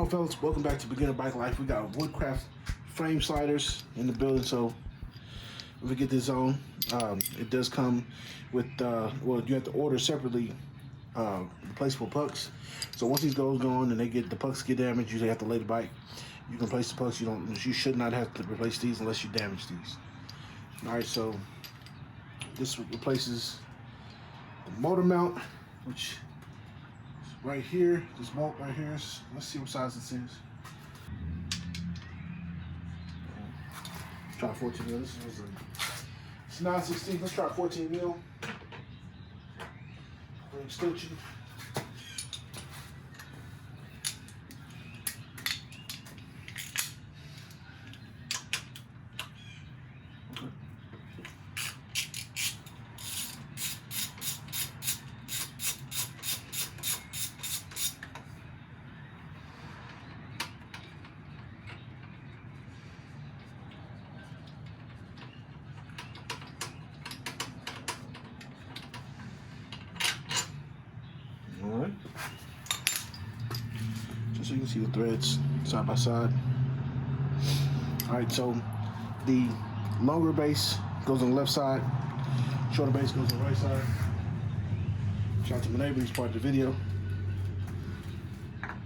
on, fellas? Welcome back to Beginner Bike Life. We got woodcraft frame sliders in the building, so if we get this on, it does come with, well, you have to order separately replaceable pucks. So once these goes going and the pucks get damaged, you have to lay the bike. You can replace the pucks. You should not have to replace these unless you damage these. All right, so this replaces the motor mount, which is right here. This bolt right here. Let's see what size this is. Try 14 mil. This was it's 9/16. Let's try 14 mil. For extension. Alright, just so you can see the threads side by side. Alright, so the longer base goes on the left side, shorter base goes on the right side. Shout out to my neighbor, he's part of the video. Alright,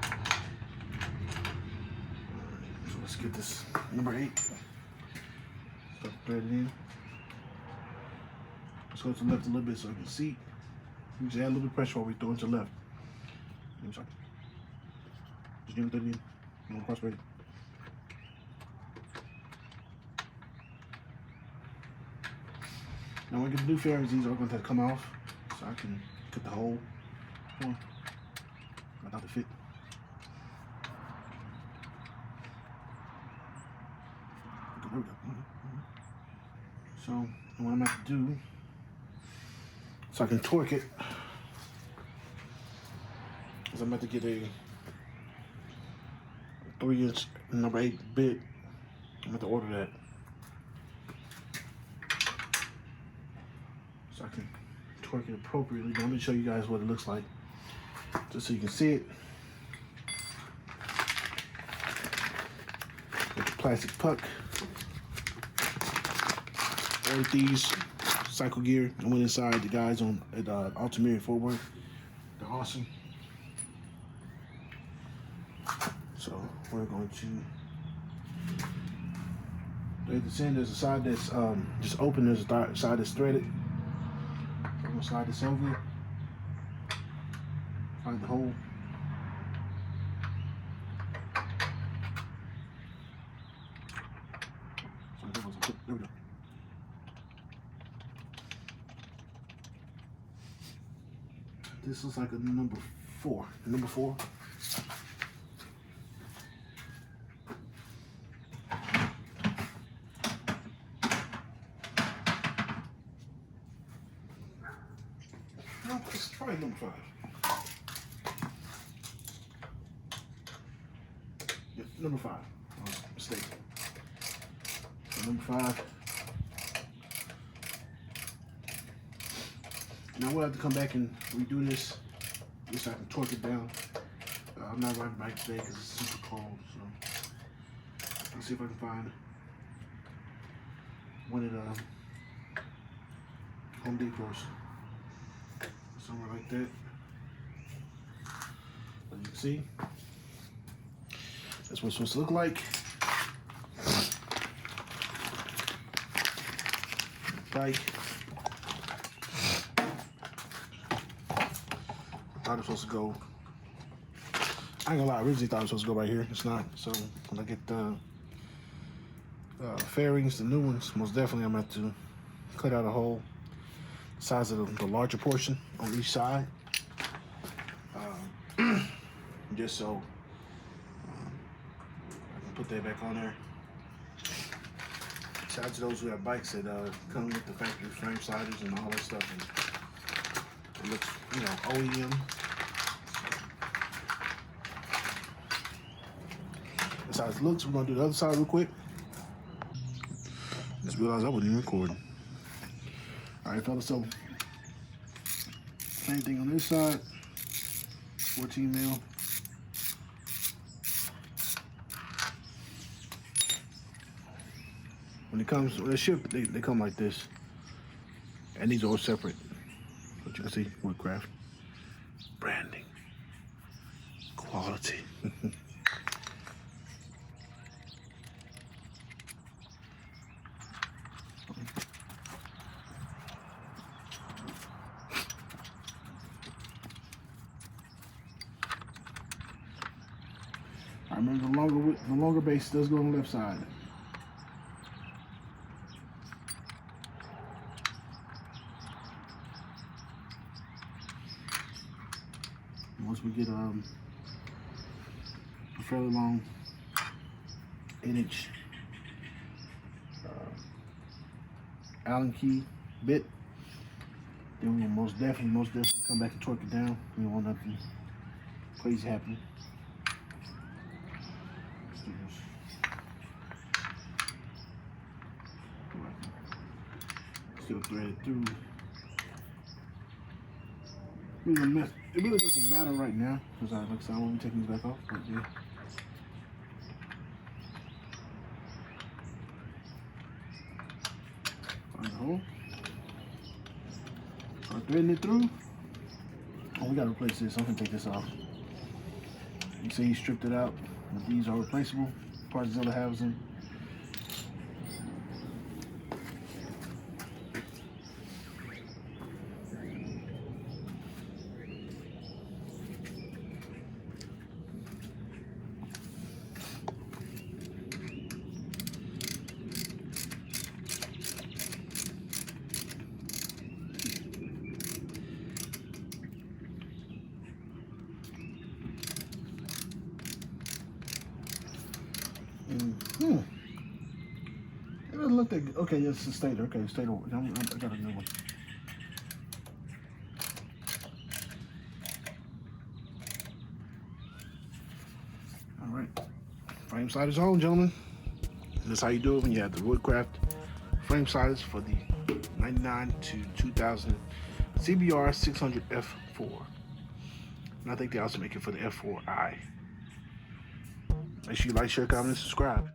so let's get this number 8. Start threading in. Let's go to the left a little bit so I can see. You just add a little bit of pressure while we throw it to the left. Sorry. Just give it that in. I'm gonna cross braid. Now when I get the new fairings, these are going to have to come off so I can cut the hole. Without the fit. There we go. So what I'm going to have to do, so I can torque it, is I'm about to get a 3-inch number 8 bit. I'm about to order that so I can torque it appropriately. But let me show you guys what it looks like, just so you can see it. With the plastic puck. Ordered these. Cycle gear. I went inside the guys at Altamira Fort Worth. They're awesome. So we're going to thread this in. There's a side that's just open. There's a side that's threaded. I'm gonna slide this over. Find the hole. There we go. This looks like a number 4. Number 4. No, let's try number 5. Yeah, number 5. Oh, mistake. So number 5. Now we'll have to come back and redo this just so I can torque it down. I'm not riding bike today because it's super cold, so let's see if I can find one at Home Depot's, somewhere like that. As you can see, that's what it's supposed to look like. Bike. I thought it was supposed to go, I ain't gonna lie, I originally thought it was supposed to go right here. It's not. So when I get the fairings, the new ones, most definitely I'm gonna have to cut out a hole the size of the larger portion on each side, just so I can put that back on there. Shout out to those who have bikes that come with the factory frame sliders and all that stuff, and it looks, OEM. That's how it looks. We're gonna do the other side real quick. Just realized I wasn't even recording. All right, fellas, so same thing on this side, 14 mil. it comes, when they ship, they come like this. And these are all separate. But you can see woodcraft. Branding. Quality. I remember the longer base does go on the left side. Once we get a fairly long 8-inch Allen key bit, then we will most definitely come back and torque it down. We don't want nothing crazy happening. Still threaded through. It really doesn't matter right now because like I said, I won't be taking these back off. But yeah. Find the hole. Start threading it through. Oh, we gotta replace this. I'm gonna take this off. You see, he stripped it out. But these are replaceable. Parts Zilla has them. It doesn't look that good. Okay, yes, it's a stator. Okay, stator. I got a new one. All right, frame sliders on, gentlemen. That's how you do it when you have the woodcraft frame sliders for the 99 to 2000 CBR600F4. And I think they also make it for the F4i. Make sure you like, share, comment, and subscribe.